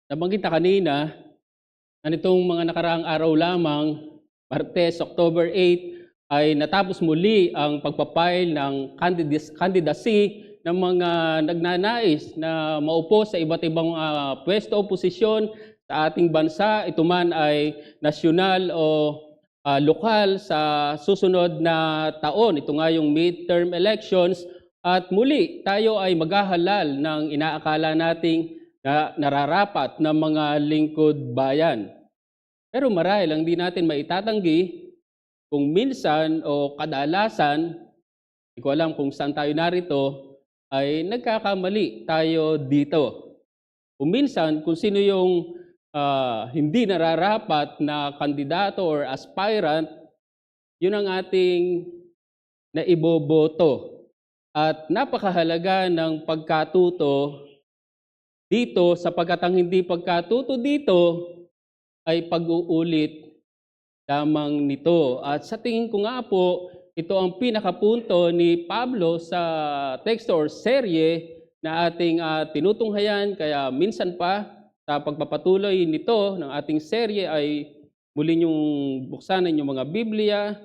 Nabanggit na kanina na nitong mga nakaraang araw lamang, Martes, October 8, ay natapos muli ang pagpapile ng candidacy ng mga nagnanais na maupo sa iba't ibang pwesto o posisyon sa ating bansa. Ito man ay nasyonal o lokal sa susunod na taon. Ito nga yung midterm elections at muli tayo ay maghahalal ng inaakala nating na nararapat ng mga lingkod bayan. Pero marahil ang di natin maitatanggi kung minsan o kadalasan, hindi ko alam kung saan tayo narito, ay nagkakamali tayo dito. Kung minsan, kung sino yung hindi nararapat na kandidato or aspirant, yun ang ating naiboboto. At napakahalaga ng pagkatuto dito sapagkat ang hindi pagkatuto dito ay pag-uulit lamang nito. At sa tingin ko nga po, ito ang pinakapunto ni Pablo sa teksto or serye na ating tinutunghayan. Kaya minsan pa sa pagpapatuloy nito ng ating serye ay muli niyong buksan ang inyong mga Biblia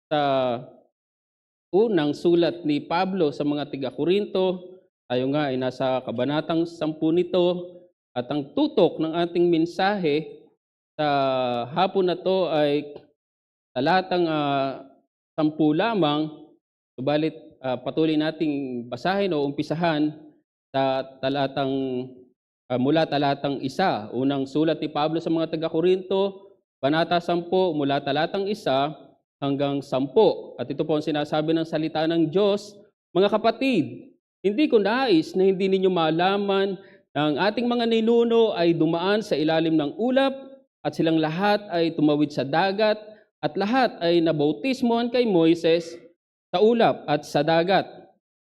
sa unang sulat ni Pablo sa mga tiga-Korinto. Tayo nga ay nasa kabanatang 10 nito at ang tutok ng ating mensahe sa hapon na to ay talatang 10 lamang, subalit patuloy nating basahin o umpisahan sa mula talatang 1. Unang sulat ni Pablo sa mga taga-Korinto, Banata 10, mula talatang 1 hanggang 10. At ito po ang sinasabi ng salita ng Diyos, mga kapatid, hindi ko nais na hindi ninyo malaman na ang ating mga ninuno ay dumaan sa ilalim ng ulap at silang lahat ay tumawid sa dagat at lahat ay nabautismohan kay Moises sa ulap at sa dagat.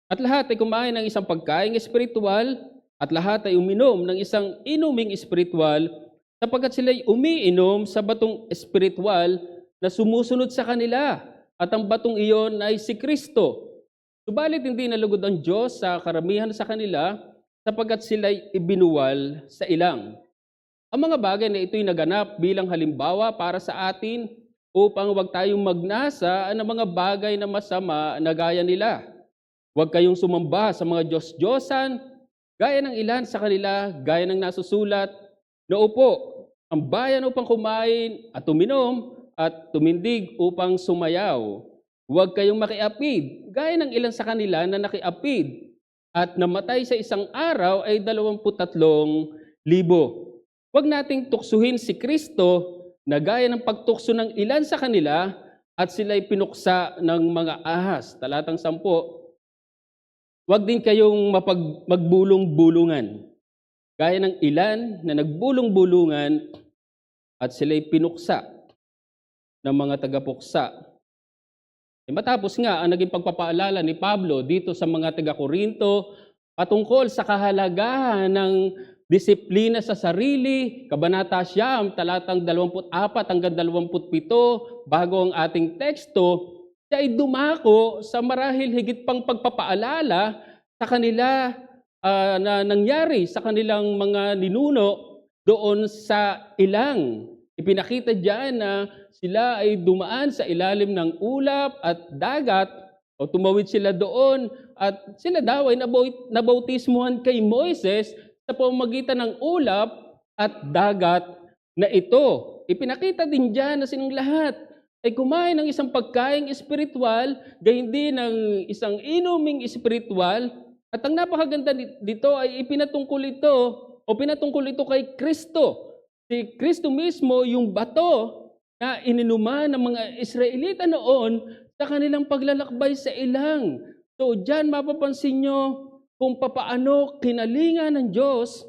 At lahat ay kumain ng isang pagkaing espiritual at lahat ay uminom ng isang inuming espiritual sapagkat sila ay umiinom sa batong espiritual na sumusunod sa kanila at ang batong iyon ay si Kristo. Subalit hindi nalugod ang Diyos sa karamihan sa kanila sapagkat sila ay ibinuwal sa ilang. Ang mga bagay na ito'y naganap bilang halimbawa para sa atin upang huwag tayong magnasa ng mga bagay na masama na gaya nila. Huwag kayong sumamba sa mga Diyos-Diyosan, gaya ng ilan sa kanila, gaya ng nasusulat, na upo ang bayan upang kumain at uminom at tumindig upang sumayaw. Huwag kayong makiapid, gaya ng ilan sa kanila na nakiapid at namatay sa isang araw ay 23,000. Huwag nating tuksuhin si Kristo na gaya ng pagtukso ng ilan sa kanila at sila'y pinuksa ng mga ahas. Talatang 10. Huwag din kayong magbulong-bulungan. Gaya ng ilan na nagbulong-bulungan at sila'y pinuksa ng mga tagapuksa. Matapos nga ang naging pagpapaalala ni Pablo dito sa mga taga-Korinto patungkol sa kahalagahan ng disiplina sa sarili, Kabanata 9, talatang 24 hanggang 27, bago ang ating teksto, siya ay dumako sa marahil higit pang pagpapaalala sa kanila na nangyari sa kanilang mga ninuno doon sa ilang. Ipinakita diyan na sila ay dumaan sa ilalim ng ulap at dagat o tumawid sila doon at sila daw ay nabautismuhan kay Moises sa pamamagitan ng ulap at dagat na ito. Ipinakita din diyan na silang lahat ay kumain ng isang pagkaing espiritual, gayon din ng isang inuming espiritual, at ang napakaganda dito ay pinatungkol ito kay Kristo. Si Kristo mismo yung bato na ininuman ng mga Israelita noon sa kanilang paglalakbay sa ilang. So diyan mapapansin nyo kung papaano kinalingan ng Diyos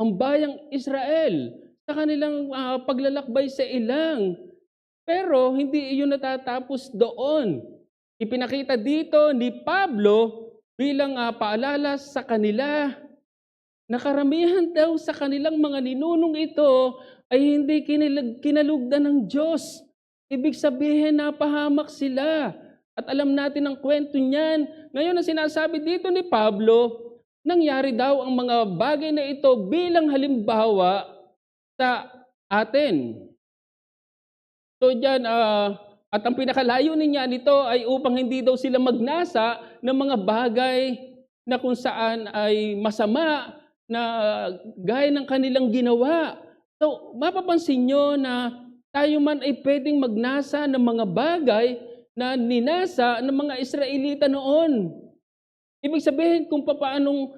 ang bayang Israel sa kanilang paglalakbay sa ilang. Pero hindi iyon natatapos doon. Ipinakita dito ni Pablo bilang paalala sa kanila na karamihan daw sa kanilang mga ninunong ito ay hindi kinalugdan ng Diyos. Ibig sabihin, napahamak sila. At alam natin ang kwento niyan. Ngayon, ang sinasabi dito ni Pablo, nangyari daw ang mga bagay na ito bilang halimbawa sa atin. So diyan, at ang pinakalayunin niya nito ay upang hindi daw sila magnasa ng mga bagay na kung saan ay masama na gaya ng kanilang ginawa. So mapapansin nyo na tayo man ay pwedeng magnasa ng mga bagay na ninasa ng mga Israelita noon. Ibig sabihin kung paanong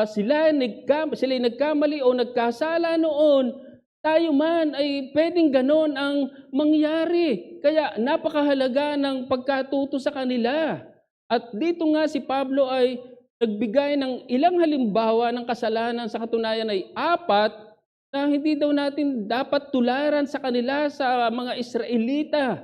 sila nagkamali o nagkasala noon, tayo man ay pwedeng ganon ang mangyari. Kaya napakahalaga ng pagkatuto sa kanila. At dito nga si Pablo ay nagbigay ng ilang halimbawa ng kasalanan, sa katunayan ay 4 na hindi daw natin dapat tularan sa kanila, sa mga Israelita.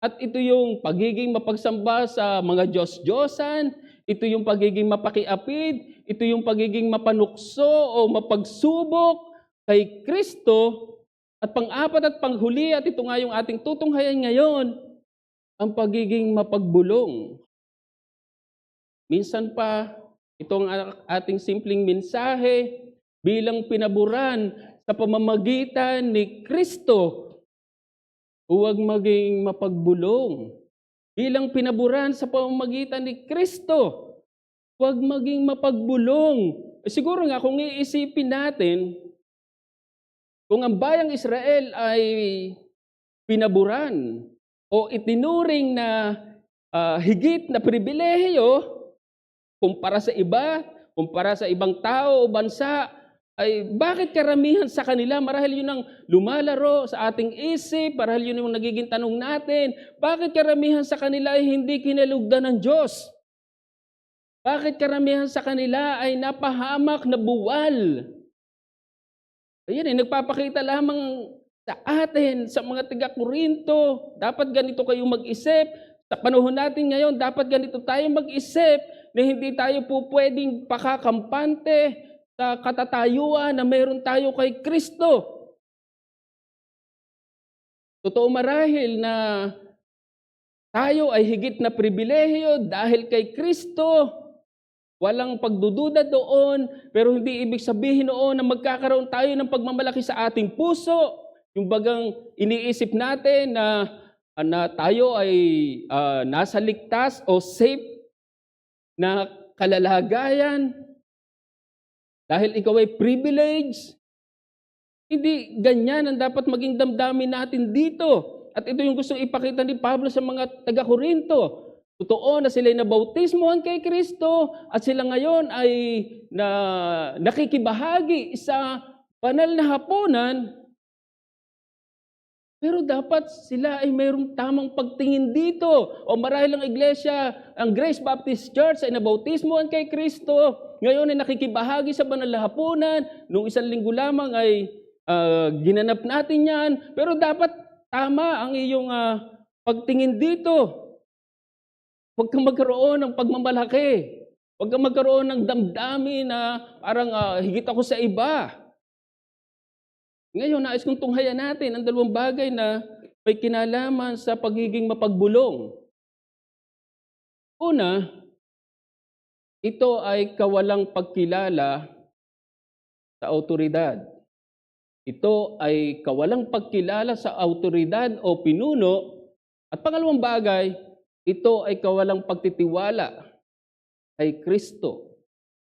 At ito yung pagiging mapagsamba sa mga Diyos-Diyosan, ito yung pagiging mapakiapid, ito yung pagiging mapanukso o mapagsubok kay Kristo, at pang-4 at panghuli, at ito nga yung ating tutunghayan ngayon, ang pagiging mapagbulong. Minsan pa, itong ating simpleng mensahe bilang pinaburan sa pamamagitan ni Kristo, huwag maging mapagbulong. Bilang pinaburan sa pamamagitan ni Kristo, huwag maging mapagbulong. Siguro nga kung iisipin natin, kung ang bayang Israel ay pinaburan o itinuring na higit na pribilehiyo kumpara sa iba, kumpara sa ibang tao o bansa, ay bakit karamihan sa kanila, marahil yun ang lumalaro sa ating isip, marahil yun yung nagiging tanong natin, bakit karamihan sa kanila ay hindi kinalugdan ng Diyos? Bakit karamihan sa kanila ay napahamak na buwal? Ayan nagpapakita lamang sa atin, sa mga taga-Korinto, dapat ganito kayo mag-isip. Sa panahon natin ngayon, dapat ganito tayo mag-isip na hindi tayo po pwedeng pakakampante sa katatayuan na meron tayo kay Kristo. Totoo marahil na tayo ay higit na pribilehiyo dahil kay Kristo. Walang pagdududa doon, pero hindi ibig sabihin noon na magkakaroon tayo ng pagmamalaki sa ating puso. Yung bagang iniisip natin na tayo ay nasa ligtas o safe na kalalagayan dahil ikaw ay privilege. Hindi ganyan ang dapat maging damdamin natin dito. At ito yung gustong ipakita ni Pablo sa mga taga-Korinto. Totoo na sila ay nabautismohan kay Kristo at sila ngayon ay nakikibahagi sa banal na hapunan. Pero dapat sila ay mayroong tamang pagtingin dito. O marahil ang iglesia, ang Grace Baptist Church ay nabautismohan kay Kristo. Ngayon ay nakikibahagi sa banal na hapunan. Noong 1 linggo lamang ay ginanap natin yan. Pero dapat tama ang iyong pagtingin dito. Huwag kang magkaroon ng pagmamalaki. Huwag kang magkaroon ng damdamin na parang higit ako sa iba. Ngayon, nais kong tunghayan natin ang 2 bagay na may kinalaman sa pagiging mapagbulong. Una, ito ay kawalang pagkilala sa autoridad. Ito ay kawalang pagkilala sa autoridad o pinuno. At pangalawang bagay, ito ay kawalang pagtitiwala kay Kristo.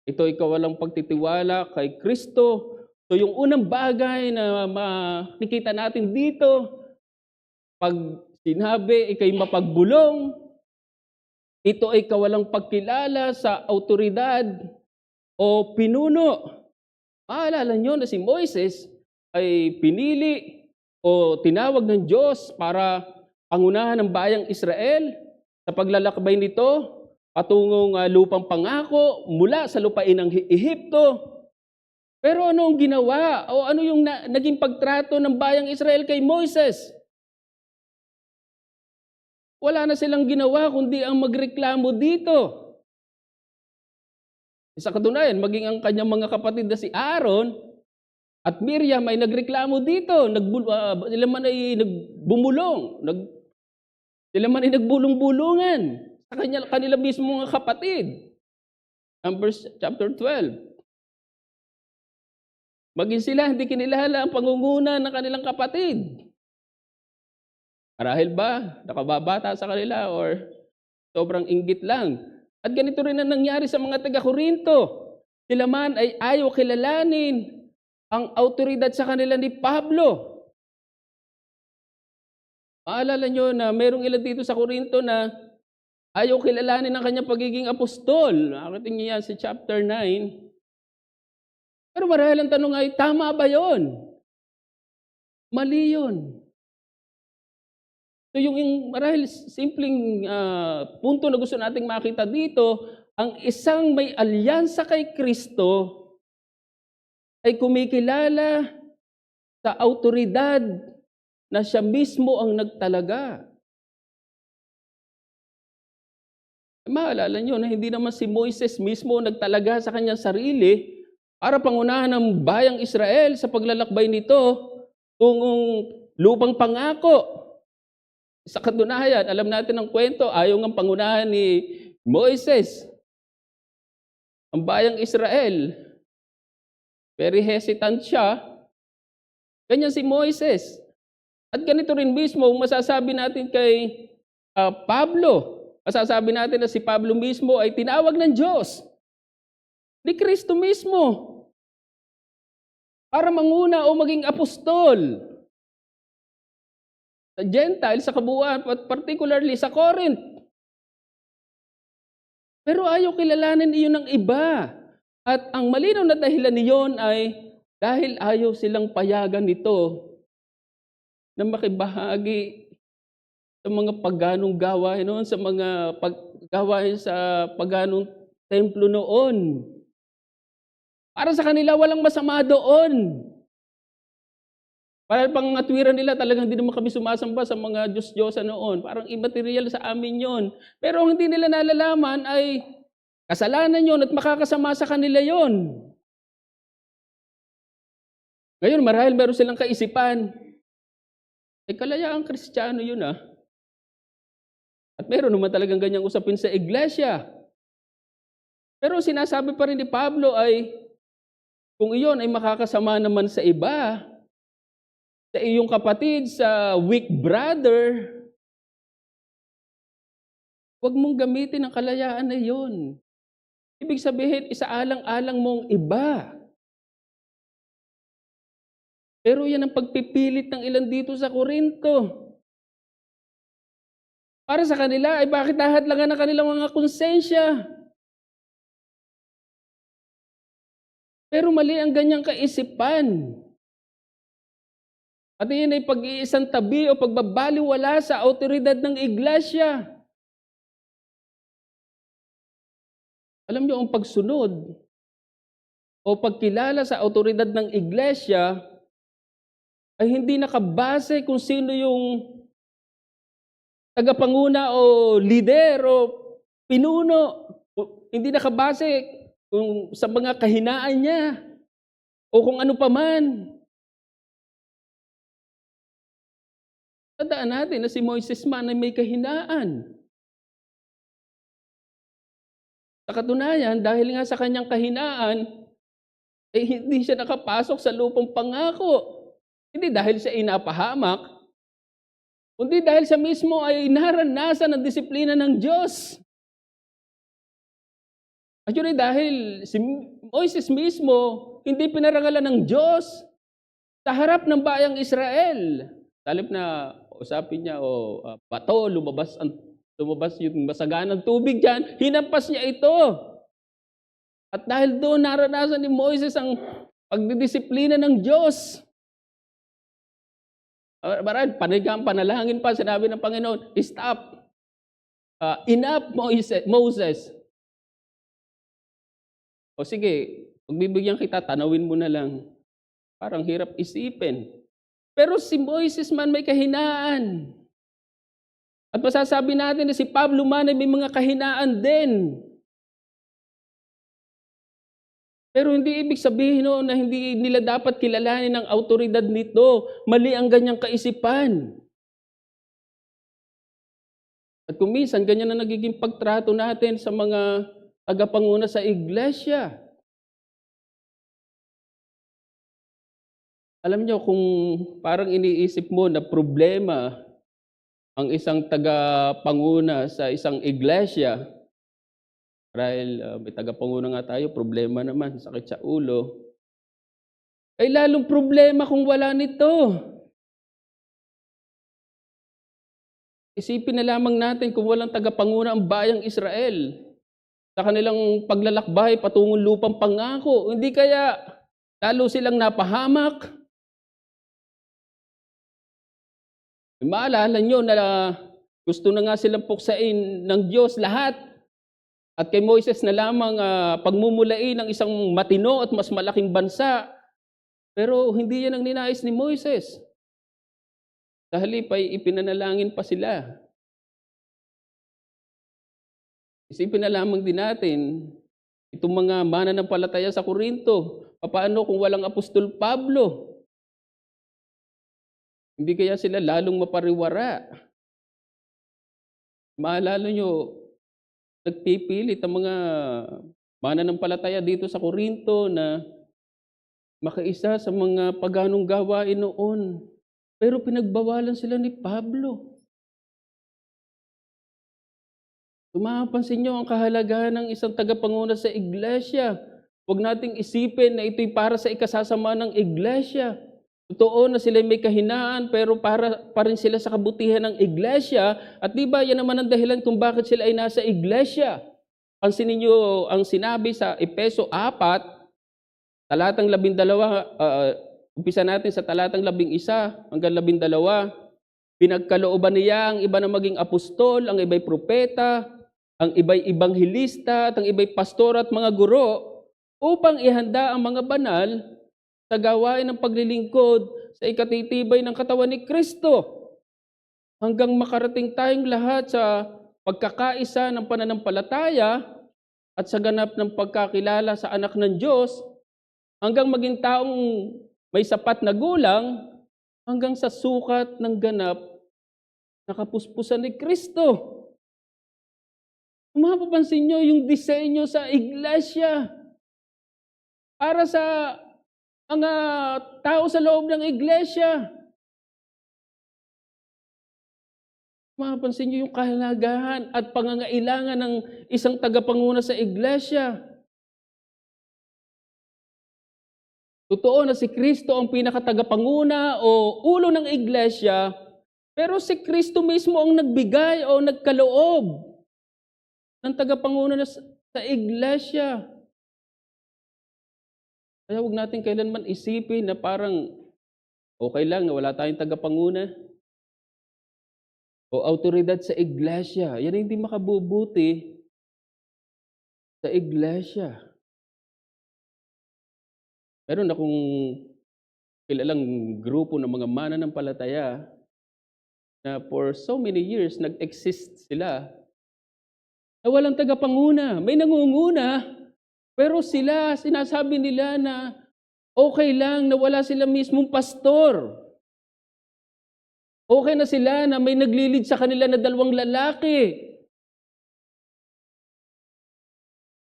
Ito ay kawalang pagtitiwala kay Kristo. So yung unang bagay na makikita natin dito, pag sinabi ikay mapagbulong, ito ay kawalang pagkilala sa autoridad o pinuno. Maalala nyo na si Moises ay pinili o tinawag ng Diyos para pangunahan ng bayang Israel sa paglalakbay nito patungong lupang pangako mula sa lupain ng Ehipto. Pero ano ang ginawa o ano yung naging pagtrato ng bayang Israel kay Moises? Wala na silang ginawa kundi ang magreklamo dito. Sa katunayan, maging ang kanyang mga kapatid na si Aaron at Miriam ay nagreklamo dito. Sila man ay nagbumulong. Sila man ay nagbulong-bulungan sa kanila mismo mga kapatid. Numbers chapter 12. Maging sila hindi kinilala ang pangunguna ng kanilang kapatid. Marahil ba nakababata sa kanila or sobrang inggit lang? At ganito rin ang nangyari sa mga taga-Korinto. Sila man ay ayaw kilalanin ang awtoridad sa kanila ni Pablo. Maalala nyo na mayroong ilan dito sa Korinto na ayaw kilalanin ang kanyang pagiging apostol. Nakita niyo yan sa chapter 9. Pero marahil ang tanong ay, tama ba yon? Mali yun. So yung marahil simpleng punto na gusto nating makita dito, ang isang may alyansa kay Kristo ay kumikilala sa awtoridad na siya mismo ang nagtalaga. Maalala nyo na hindi naman si Moises mismo nagtalaga sa kanyang sarili para pangunahan ng bayang Israel sa paglalakbay nito tungong lupang pangako. Sa katunayan, alam natin ang kwento, ayaw ng pangunahan ni Moises ang bayang Israel. Very hesitant siya. Ganyan si Moises. At ganito rin mismo, masasabi natin kay Pablo. Masasabi natin na si Pablo mismo ay tinawag ng Diyos, ni Kristo mismo, para manguna o maging apostol sa Gentile, sa kabuuan, particularly sa Corinth. Pero ayaw kilalanin iyon ng iba. At ang malinaw na dahilan niyon ay dahil ayaw silang payagan nito na makibahagi sa mga paganong gawain noon, sa mga gawain sa paganong templo noon. Para sa kanila, walang masama doon. Para pangatwiran nila, talagang hindi naman kami sumasamba sa mga Diyos-Diyosa noon. Parang immaterial sa amin yon. Pero ang hindi nila nalalaman ay kasalanan yon at makakasama sa kanila yon. Ngayon, marahil meron silang kaisipan, kalayaang Kristiyano yun ah. At meron naman talagang ganyang usapin sa iglesia. Pero sinasabi pa rin ni Pablo ay, kung iyon ay makakasama naman sa iba, sa iyong kapatid, sa weak brother, huwag mong gamitin ang kalayaan na iyon. Ibig sabihin, isaalang-alang mong iba. Pero yan ang pagpipilit ng ilan dito sa Korinto. Para sa kanila, ay bakit nahadlangan ang kanilang mga konsensya? Pero mali ang ganyang kaisipan. At iyan ay pag-iisang tabi o pagbabaliwala sa awtoridad ng iglesia. Alam niyo, ang pagsunod o pagkilala sa awtoridad ng iglesia ay hindi nakabase kung sino yung tagapanguna o lider o pinuno. Hindi nakabase kung sa mga kahinaan niya o kung ano paman. Tandaan natin na si Moises man ay may kahinaan. Sa katunayan, dahil nga sa kanyang kahinaan, eh hindi siya nakapasok sa lupang pangako. Hindi dahil siya inapahamak, kundi dahil siya mismo ay naranasan ang disiplina ng Diyos. Actually, dahil si Moises mismo hindi pinarangalan ng Diyos sa harap ng bayang Israel. Talip na usapin niya, bato, lumabas yung masaganang tubig dyan, hinampas niya ito. At dahil doon naranasan ni Moises ang pagdidisiplina ng Diyos. Panalangin pa, sinabi ng Panginoon, stop. Enough, Moses. O sige, pagbibigyan kita, tanawin mo na lang. Parang hirap isipin. Pero si Moises man may kahinaan. At masasabi natin na si Pablo man ay may mga kahinaan din. Pero hindi ibig sabihin noon na hindi nila dapat kilalanin ang awtoridad nito. Mali ang ganyang kaisipan. At kung minsan, ganyan na nagiging pagtrato natin sa mga tagapanguna sa iglesia. Alam niyo kung parang iniisip mo na problema ang isang tagapanguna sa isang iglesia, dahil, may tagapanguna nga tayo, problema naman, sakit sa ulo, ay lalong problema kung wala nito. Isipin na lamang natin kung walang tagapanguna ang bayang Israel sa kanilang paglalakbay patungong lupang pangako, hindi kaya lalo silang napahamak? Maalala niyo na gusto na nga silang puksain ng Diyos lahat at kay Moises na lamang, pagmumulain ng isang matino at mas malaking bansa. Pero hindi yan ang ninais ni Moises. Sa halip ay ipinanalangin pa sila. Isipin na lamang din natin, itong mga mananampalataya sa Korinto, papaano kung walang Apostol Pablo? Hindi kaya sila lalong mapariwara? Maalala nyo, nagpipilit ang mga mananampalataya dito sa Korinto na makaisa sa mga paganong gawain noon. Pero pinagbawalan sila ni Pablo. Mapapansin niyo ang kahalagahan ng isang tagapanguna sa iglesia. Huwag nating isipin na ito'y para sa ikasasama ng iglesia. Totoo na sila may kahinaan, pero para pa rin sila sa kabutihan ng iglesia. At di ba yan naman ang dahilan kung bakit sila ay nasa iglesia. Pansinin niyo ang sinabi sa Efeso 4, talatang 12, umpisa natin sa talatang 11 hanggang 12. Pinagkalooban niya ang iba na maging apostol, ang iba'y propeta, ang iba'y ibanghilista, at ang iba'y pastor at mga guro, upang ihanda ang mga banal sa gawain ng paglilingkod sa ikatitibay ng katawan ni Kristo, hanggang makarating tayong lahat sa pagkakaisa ng pananampalataya at sa ganap ng pagkakilala sa anak ng Diyos, hanggang maging taong may sapat na gulang, hanggang sa sukat ng ganap na kapuspusan ni Kristo. Kung mapapansin nyo, yung disenyo sa iglesia para sa mga tao sa loob ng iglesia. Mapapansin nyo yung kahalagahan at pangangailangan ng isang tagapanguna sa iglesia. Totoo na si Kristo ang pinakatagapanguna o ulo ng iglesia, pero si Kristo mismo ang nagbigay o nagkaloob ng tagapanguna sa iglesia. Kaya huwag natin kailanman isipin na parang okay lang na wala tayong tagapanguna o autoridad sa iglesia. Yan ay hindi makabubuti sa iglesia. Meron akong kilalang grupo ng mga mananampalataya na for so many years nag-exist sila na walang tagapanguna. May nangunguna, pero sila, sinasabi nila na okay lang na wala sila mismong pastor. Okay na sila na may naglilid sa kanila na 2 lalaki.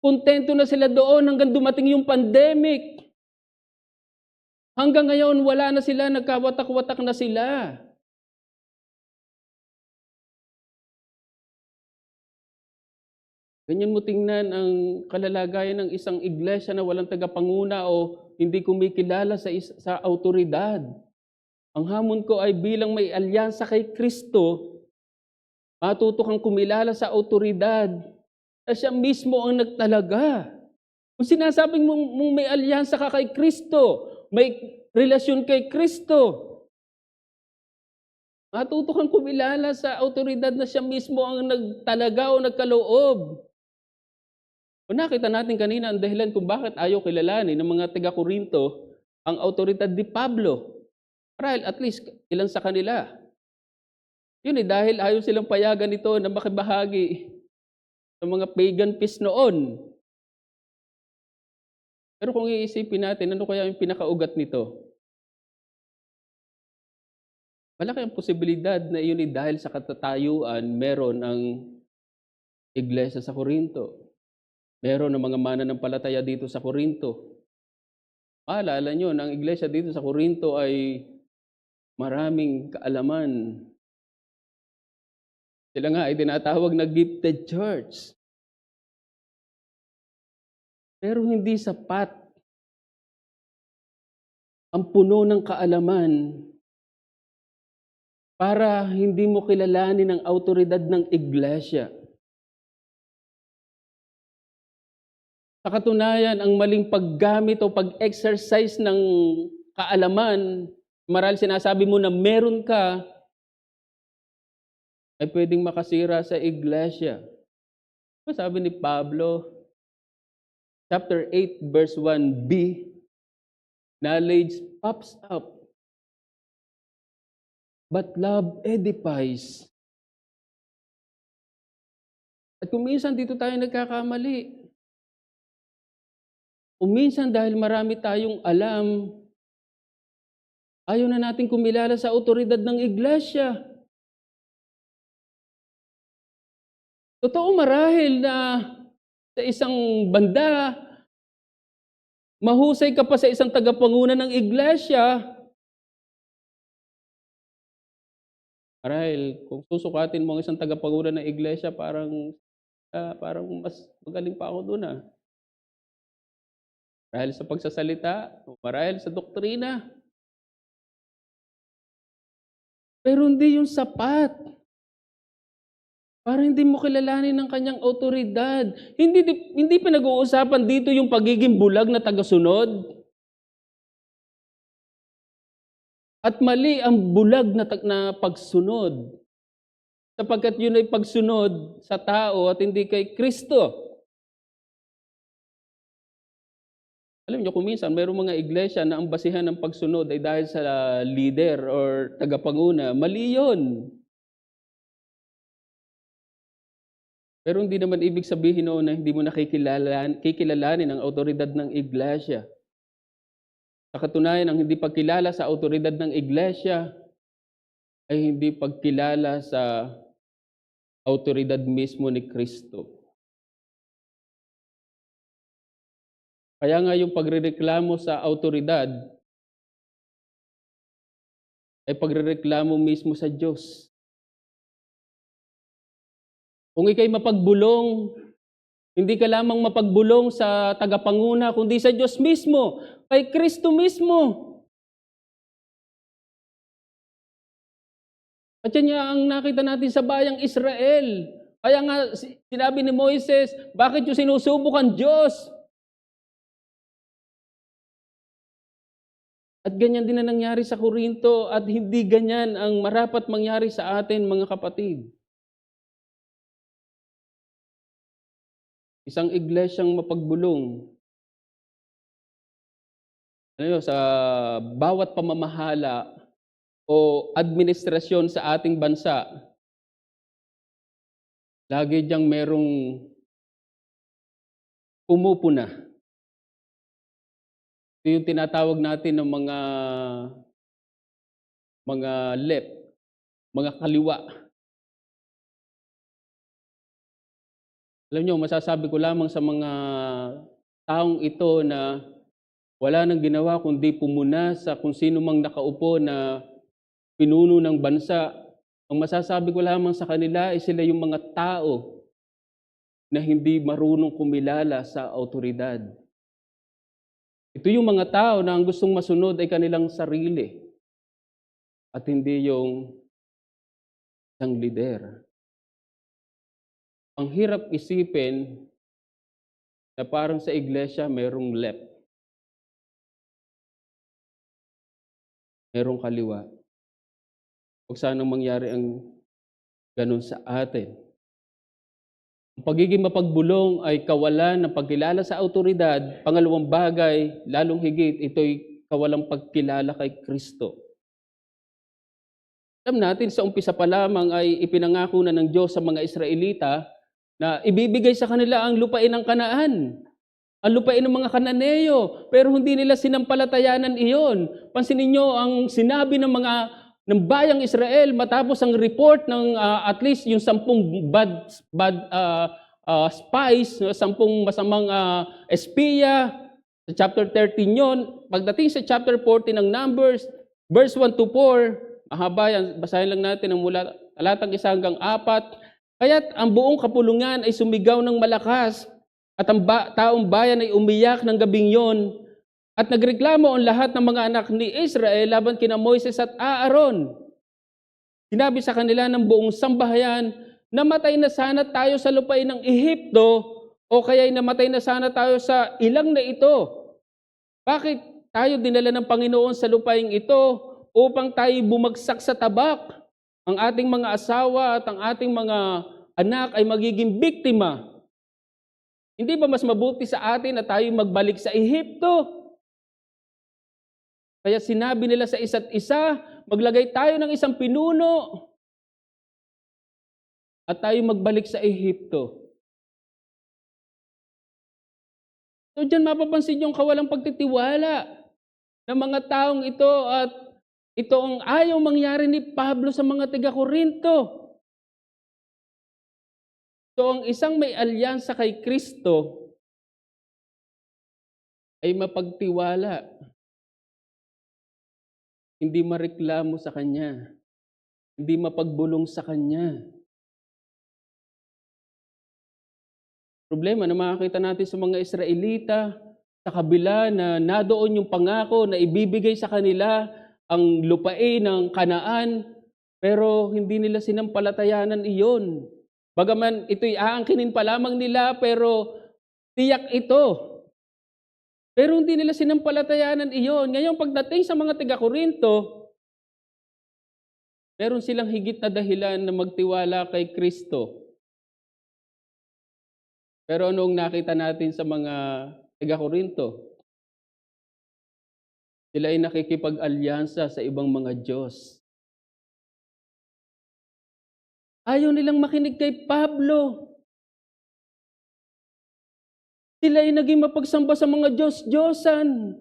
Kontento na sila doon hanggang dumating yung pandemic. Hanggang ngayon, wala na sila, nagkawatak-watak na sila. Ganyan mo tingnan ang kalalagayan ng isang iglesia na walang tagapanguna o hindi kumikilala sa autoridad. Ang hamon ko ay bilang may alyansa kay Kristo, matuto kang kumilala sa autoridad na siya mismo ang nagtalaga. Kung sinasabing mong may alyansa ka kay Kristo, may relasyon kay Kristo, matuto kang kumilala sa autoridad na siya mismo ang nagtalaga o nagkaloob. O nakita natin kanina ang dahilan kung bakit ayaw kilalanin ng mga taga-Korinto ang autoridad ni Pablo. Marahil at least ilan sa kanila. Yun dahil ayaw silang payagan ito na makibahagi sa mga pagan feast noon. Pero kung iisipin natin, ano kaya yung pinakaugat nito? Malaki ang posibilidad na yun dahil sa katatayuan meron ang iglesia sa Korinto. Meron ng mga mananampalataya dito sa Korinto. Maalala nyo, ang iglesia dito sa Corinto ay maraming kaalaman. Sila nga ay tinatawag na gifted church. Pero hindi sapat ang puno ng kaalaman para hindi mo kilalanin ang autoridad ng iglesia. Sa katunayan, ang maling paggamit o pag-exercise ng kaalaman, marahil sinasabi mo na meron ka, ay pwedeng makasira sa iglesia. Sabi ni Pablo, chapter 8, verse 1b, knowledge puffs up, but love edifies. At kung minsan dito tayo nagkakamali, kung minsan dahil marami tayong alam, ayaw na natin kumilala sa autoridad ng iglesia. Totoo marahil na sa isang banda, mahusay ka pa sa isang tagapanguna ng iglesia. Marahil kung susukatin mo ang isang tagapanguna ng iglesia, parang mas magaling pa ako doon . Marahil sa pagsasalita, marahil sa doktrina. Pero hindi yung sapat. Para hindi mo kilalanin ang kanyang autoridad. Hindi pinag-uusapan dito yung pagiging bulag na tagasunod. At mali ang bulag na pagsunod. Sapagkat yun ay pagsunod sa tao at hindi kay Kristo. Alam niyo, kung minsan mayroong mga iglesia na ang basihan ng pagsunod ay dahil sa leader or tagapanguna, mali yun. Pero hindi naman ibig sabihin noon na hindi mo kikilalanin ang autoridad ng iglesia. Sa katunayan, ang hindi pagkilala sa autoridad ng iglesia ay hindi pagkilala sa autoridad mismo ni Kristo. Kaya nga yung pagrereklamo sa autoridad ay pagrereklamo mismo sa Diyos. Kung ikay mapagbulong, hindi ka lamang mapagbulong sa tagapanguna, kundi sa Diyos mismo, kay Kristo mismo. At yan nga ang nakita natin sa bayang Israel. Kaya nga sinabi ni Moises, bakit yung sinusubok ang Diyos? At ganyan din na nangyari sa Corinto at hindi ganyan ang marapat mangyari sa atin, mga kapatid. Isang iglesyang mapagbulong. Sa bawat pamamahala o administrasyon sa ating bansa, lagi diyang merong pumupuna. Ito yung tinatawag natin ng mga left, mga kaliwa. Alam niyo, masasabi ko lamang sa mga taong ito na wala nang ginawa kundi pumuna sa kung sino mang nakaupo na pinuno ng bansa. Ang masasabi ko lamang sa kanila ay sila yung mga tao na hindi marunong kumilala sa autoridad. Ito yung mga tao na ang gustong masunod ay kanilang sarili at hindi yung isang lider. Ang hirap isipin na parang sa iglesia mayroong left, mayroong kaliwa. Huwag sanang mangyari ang ganun sa atin. Ang pagiging mapagbulong ay kawalan ng pagkilala sa autoridad. Pangalawang bagay, lalong higit, ito'y kawalang pagkilala kay Kristo. Alam natin, sa umpisa pa lamang ay ipinangako na ng Diyos sa mga Israelita na ibibigay sa kanila ang lupain ng Kanaan, ang lupain ng mga Kananeo, pero hindi nila sinampalatayanan iyon. Pansinin niyo ang sinabi ng bayang Israel matapos ang report ng at least yung 10 bad spies, 10 masamang espiya Sa chapter 13 yon. Pagdating sa chapter 14 ng Numbers, verse 1 to 4, mahaba yan, basahin lang natin ang mula talatang 1 hanggang 4. Kaya't ang buong kapulungan ay sumigaw ng malakas, at ang taong bayan ay umiyak ng gabing yon. At nagreklamo ang lahat ng mga anak ni Israel laban kina Moises at Aaron. Sinabi sa kanila ng buong sambahayan, namatay na sana tayo sa lupain ng Ehipto, o kaya'y namatay na sana tayo sa ilang na ito. Bakit tayo dinala ng Panginoon sa lupaing ito upang tayo bumagsak sa tabak? Ang ating mga asawa at ang ating mga anak ay magiging biktima. Hindi ba mas mabuti sa atin na tayo magbalik sa Ehipto? Kaya sinabi nila sa isa't isa, maglagay tayo ng isang pinuno at tayo magbalik sa Ehipto. So diyan mapapansin yung kawalang pagtitiwala ng mga taong ito, at ito ang ayaw mangyari ni Pablo sa mga taga-Korinto. So ang isang may alyansa kay Kristo ay mapagtiwala. Hindi mareklamo sa Kanya. Hindi mapagbulong sa Kanya. Problema na makakita natin sa mga Israelita, sa kabila na nadoon yung pangako na ibibigay sa kanila ang lupain ng Kanaan, pero hindi nila sinampalatayanan iyon. Bagaman ito'y aangkinin pa lamang nila, pero tiyak ito. Pero hindi nila sinampalatayanan iyon. Ngayon pagdating sa mga taga-Korinto, meron silang higit na dahilan na magtiwala kay Kristo. Pero anong nakita natin sa mga taga-Korinto? Sila ay nakikipag-alyansa sa ibang mga Diyos. Ayaw nilang makinig kay Pablo. Sila ay naging mapagsamba sa mga Diyos-Diyosan.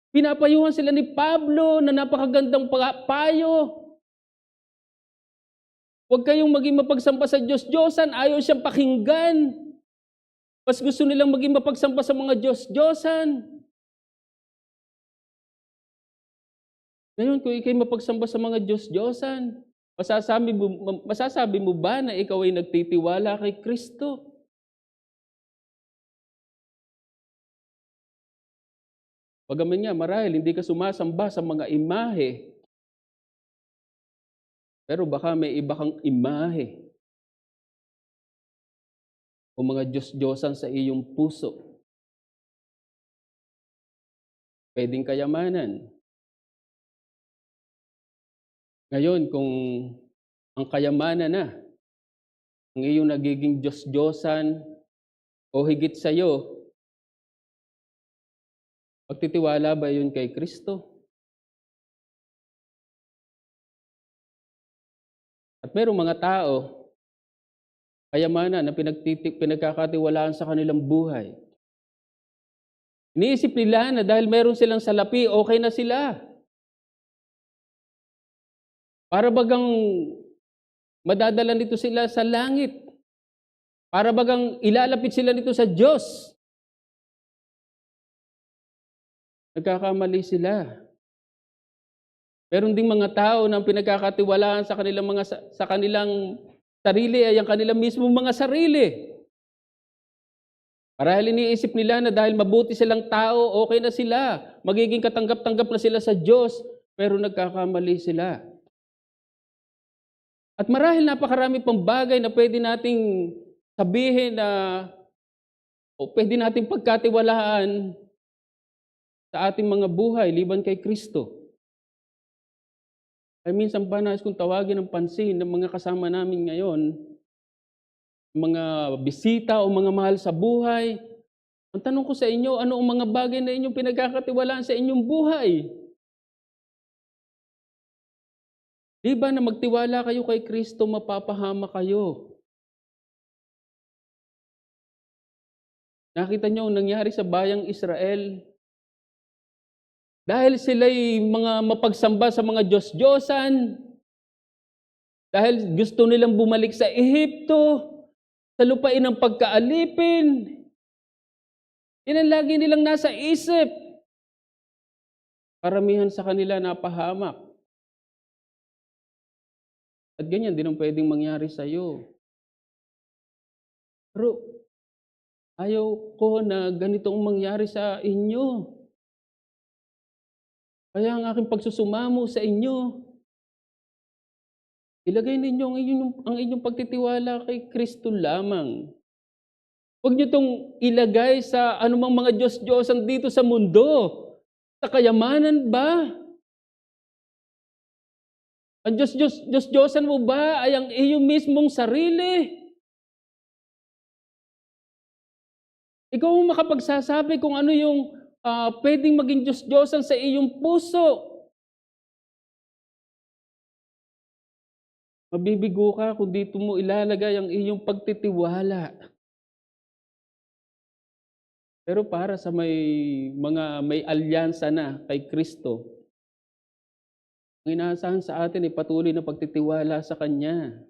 Pinapayuhan sila ni Pablo na napakagandang payo. Huwag kayong maging mapagsamba sa Diyos-Diyosan, ayaw siyang pakinggan. Mas gusto nilang maging mapagsamba sa mga Diyos-Diyosan. Ngayon, kung ikay mapagsamba sa mga Diyos-Diyosan, masasabi mo ba na ikaw ay nagtitiwala kay Kristo? Bagaman nga, marahil hindi ka sumasamba sa mga imahe, pero baka may iba kang imahe o mga Diyos-Diyosan sa iyong puso. Pwedeng kayamanan. Ngayon, kung ang kayamanan na ang iyong nagiging Diyos-Diyosan o higit sa iyo, magtitiwala ba yun kay Kristo? At merong mga tao, kayamanan na pinagkakatiwalaan sa kanilang buhay. Iniisip nila na dahil meron silang salapi, okay na sila. Para bagang madadala nito sila sa langit. Para bagang ilalapit sila nito sa Diyos. Nagkakamali sila. Meron ding mga tao na pinagkakatiwalaan sa kanilang sarili ay ang kanilang mismong mga sarili. Marahil iniisip nila na dahil mabuti silang tao, okay na sila. Magiging katanggap-tanggap na sila sa Diyos, pero nagkakamali sila. At marahil napakarami pang bagay na pwede nating sabihin na o pwede nating pagkatiwalaan sa ating mga buhay liban kay Kristo. Ay minsan pa nais kong tawagin ang pansin ng mga kasama namin ngayon, mga bisita o mga mahal sa buhay. Ang tanong ko sa inyo, ano ang mga bagay na inyong pinagkakatiwalaan sa inyong buhay? Di ba na magtiwala kayo kay Kristo, mapapahama kayo? Nakita niyo ang nangyari sa bayang Israel? Dahil sila'y mga mapagsamba sa mga Diyos-Diyosan, dahil gusto nilang bumalik sa Ehipto, sa lupain ng pagkaalipin, Yan ang lagi nilang nasa isip. Karamihan sa kanila napahamak. At ganyan din ang pwedeng mangyari sa'yo. Pero ayaw ko na ganito ang mangyari sa inyo. Kaya ang aking pagsusumamo sa inyo, ilagay ninyo ang inyong pagtitiwala kay Kristo lamang. Huwag niyo itong ilagay sa anumang mga Diyos-Diyosan dito sa mundo. Sa kayamanan ba? Ang Diyos-Diyosan mo ba ay ang iyong mismong sarili? Ikaw ang makapagsasabi kung ano yung pwedeng maging Diyos-Diyosan sa iyong puso. Mabibigo ka kung dito mo ilalagay ang iyong pagtitiwala. Pero para sa may alyansa na kay Kristo, ang inaasahan sa atin ay patuloy na pagtitiwala sa Kanya.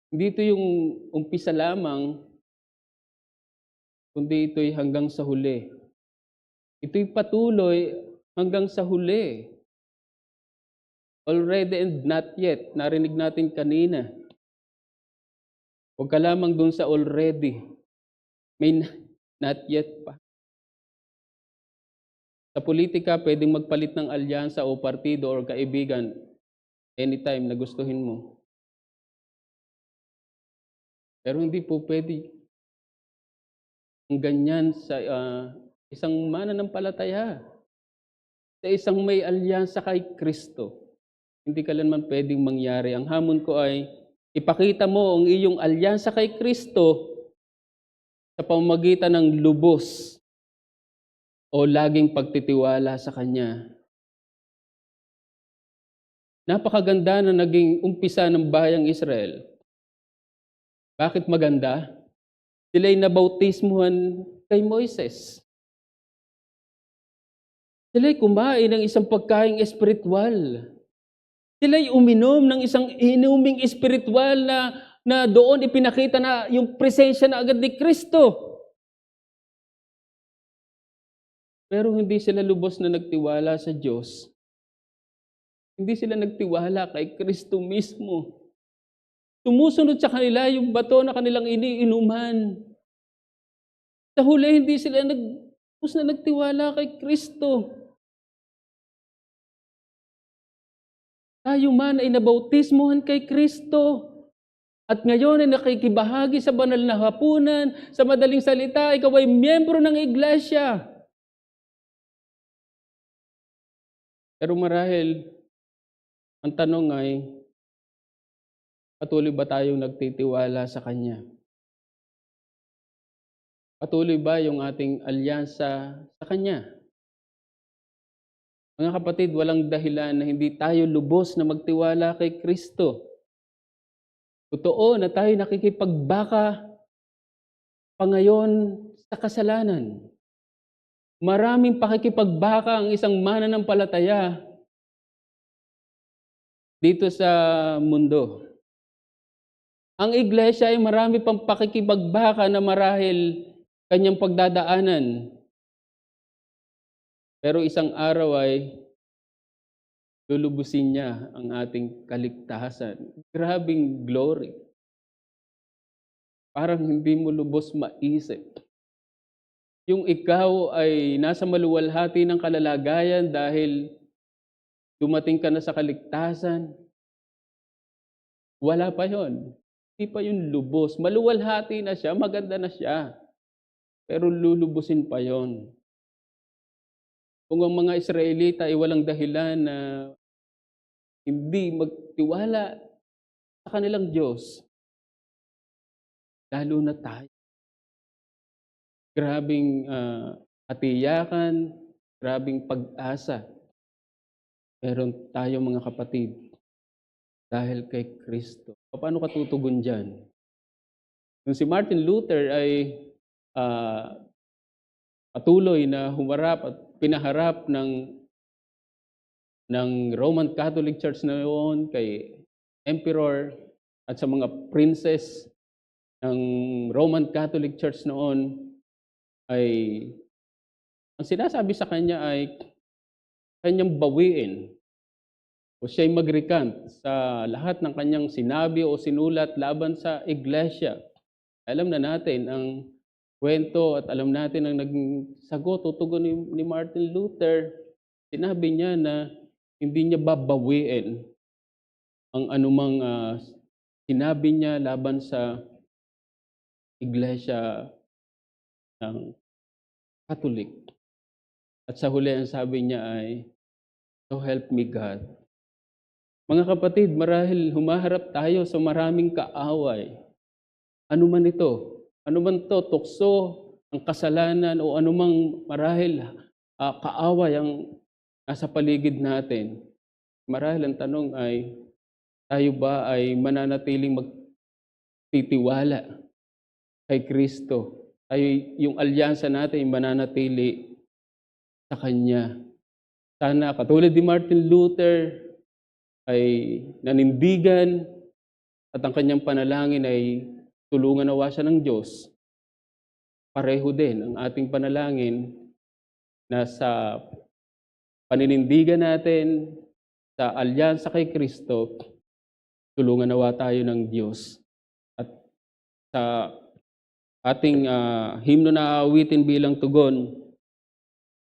Hindi ito yung umpisa lamang, kundi ito'y hanggang sa huli. Ito'y patuloy hanggang sa huli. Already and not yet. Narinig natin kanina. Huwag ka lamang dun sa already. May not yet pa. Sa politika, pwedeng magpalit ng alyansa o partido o kaibigan anytime na gustuhin mo. Pero hindi po pwede ang ganyan sa isang mananampalataya, sa isang may alyansa kay Kristo. Hindi kailanman pwedeng mangyari. Ang hamon ko ay ipakita mo ang iyong alyansa kay Kristo sa pamamagitan ng lubos o laging pagtitiwala sa Kanya. Napakaganda na naging umpisa ng bayang Israel. Bakit maganda? Sila'y nabautismuhan kay Moises. Sila'y kumain ng isang pagkaing espiritual. Sila'y uminom ng isang inuming espiritual na doon ipinakita na yung presensya na agad ni Kristo. Pero hindi sila lubos na nagtiwala sa Diyos. Hindi sila nagtiwala kay Kristo mismo. Sumusunod sa kanila yung bato na kanilang iniinuman. Sa huli, hindi sila lubos na nagtiwala kay Kristo. Tayo man ay nabautismuhan kay Kristo. At ngayon ay nakikibahagi sa banal na hapunan. Sa madaling salita, ikaw ay miyembro ng iglesia. Pero marahil, ang tanong ay, patuloy ba tayong nagtitiwala sa Kanya? Patuloy ba yung ating alyansa sa Kanya? Mga kapatid, walang dahilan na hindi tayo lubos na magtiwala kay Kristo. Totoo na tayo nakikipagbaka pa ngayon sa kasalanan. Maraming pakikipagbaka ang isang mananampalataya dito sa mundo. Ang iglesia ay marami pang pakikipagbaka na marahil kanyang pagdadaanan. Pero isang araw ay lulubusin niya ang ating kaligtasan. Grabing glory. Parang hindi mo lubos maisip. Yung ikaw ay nasa maluwalhati ng kalalagayan dahil dumating ka na sa kaligtasan. Wala pa yon. Hindi pa yun lubos. Maluwalhati na siya, maganda na siya. Pero lulubusin pa yon. Kung ang mga Israelita ay walang dahilan na hindi magtiwala sa kanilang Diyos, lalo na tayo. Grabing atiyakan, grabing pag-asa. Meron tayo mga kapatid dahil kay Kristo. Paano ka tutugon dyan? Nung si Martin Luther ay patuloy na humarap at pinaharap ng Roman Catholic Church na noon kay Emperor at sa mga princess ng Roman Catholic Church noon, ay ang sinasabi sa kanya ay kanyang bawiin o siya'y mag-recant sa lahat ng kanyang sinabi o sinulat laban sa iglesia. Alam na natin ang kwento at alam natin ang naging sagot o tugon ni Martin Luther. Sinabi niya na hindi niya babawiin ang anumang sinabi niya laban sa iglesia ng Katolik. At sa huli ang sabi niya ay, "So help me God." Mga kapatid, marahil humaharap tayo sa maraming kaaway. Ano man ito, ano man 'to, tukso, ang kasalanan o anumang marahil kaaway ang nasa paligid natin. Marahil ang tanong ay, tayo ba ay mananatiling magtitiwala kay Kristo? Yung alyansa natin ay mananatili sa Kanya. Sana katulad ni Martin Luther ay nanindigan at ang kanyang panalangin ay tulungan nawa siya ng Diyos. Pareho din ang ating panalangin na sa paninindigan natin sa alyansa kay Kristo, tulungan nawa tayo ng Diyos. At sa ating himno na aawitin bilang tugon,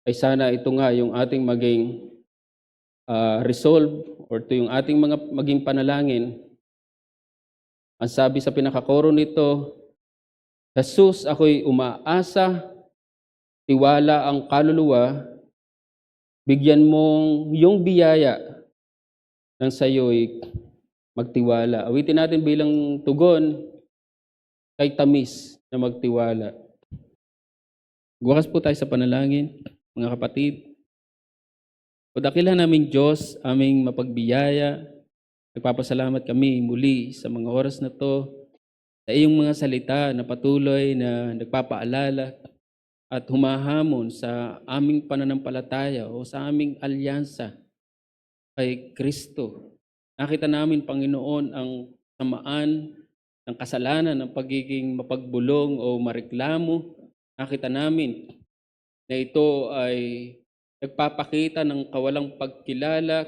ay sana ito nga yung ating maging resolve or ito yung ating maging panalangin. Ang sabi sa pinakakoro nito, Jesus, ako'y umaasa, tiwala ang kaluluwa, bigyan mong yung biyaya nang sa'yo'y magtiwala. Awitin natin bilang tugon kay tamis na magtiwala. Bukas po tayo sa panalangin, mga kapatid. O dakilan naming Diyos, aming mapagbiyaya, nagpapasalamat kami muli sa mga oras na to, sa iyong mga salita na patuloy na nagpapaalala at humahamon sa aming pananampalataya o sa aming alyansa kay Kristo. Nakita namin, Panginoon, ang samaan ng kasalanan, ng pagiging mapagbulong o mareklamo. Nakita namin na ito ay nagpapakita ng kawalang pagkilala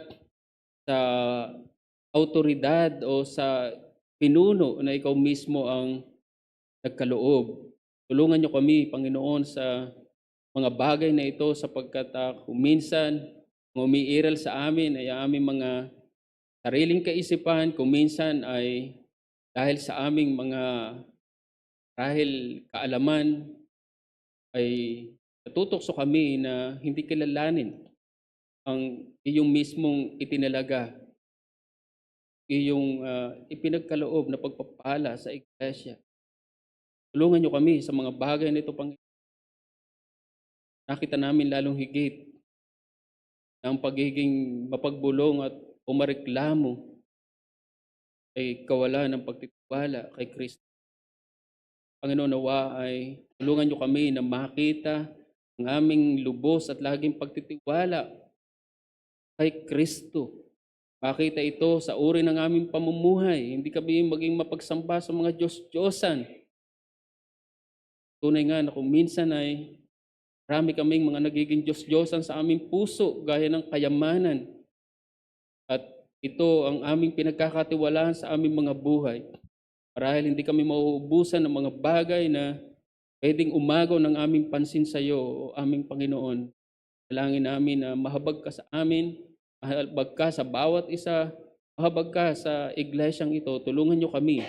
sa autoridad o sa pinuno na ikaw mismo ang nagkaloob. Tulungan niyo kami, Panginoon, sa mga bagay na ito sapagkat kung minsan umiiral sa amin ay aming mga sariling kaisipan, kung minsan ay dahil sa aming mga kaalaman ay natutokso kami na hindi kilalanin ang iyong mismong itinalaga, iyong ipinagkaloob na pagpapala sa iglesia. Tulungan niyo kami sa mga bagay na ito, Panginoon. Nakita namin lalong higit na ang pagiging mapagbulong at umareklamo ay kawalan ng pagtitiwala kay Kristo. Panginoon, nawa ay tulungan niyo kami na makita ang aming lubos at laging pagtitiwala kay Kristo. Makita ito sa uri ng aming pamumuhay. Hindi kami maging mapagsamba sa mga Diyos-Diyosan. Tunay nga na kung minsan ay marami kaming mga nagiging Diyos-Diyosan sa aming puso gaya ng kayamanan. At ito ang aming pinagkakatiwalaan sa aming mga buhay. Marahil hindi kami mauubusan ng mga bagay na pwedeng umagaw ng aming pansin sa iyo, o aming Panginoon. Dalangin namin na mahabag ka sa amin, mahabag ka sa bawat isa, mahabag ka sa iglesyang ito. Tulungan niyo kami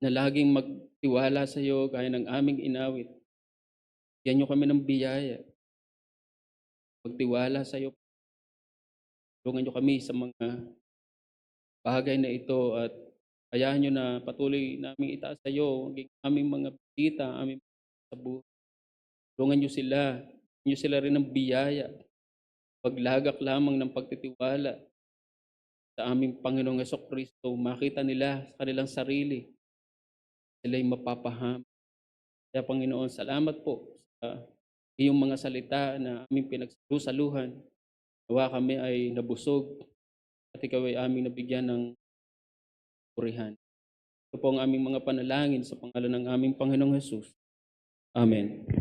na laging magtiwala sa iyo gaya ng aming inawit. Yan niyo kami ng biyaya. Magtiwala sa iyo. Tulungan niyo kami sa mga bagay na ito at hayaan niyo na patuloy naming itaas sa iyo ang aming mga bisita, aming sa buhay. Tulungan niyo sila rin ng biyaya. Paglagak lamang ng pagtitiwala sa aming Panginoong Hesukristo, makita nila sa kanilang sarili, sila'y mapapaham. Kaya Panginoon, salamat po sa iyong mga salita na aming pinagsalusaluhan. Nawa kami ay nabusog at ikaw ay aming nabigyan ng purihan. Ito po ang aming mga panalangin sa pangalan ng aming Panginoong Hesus. Amen.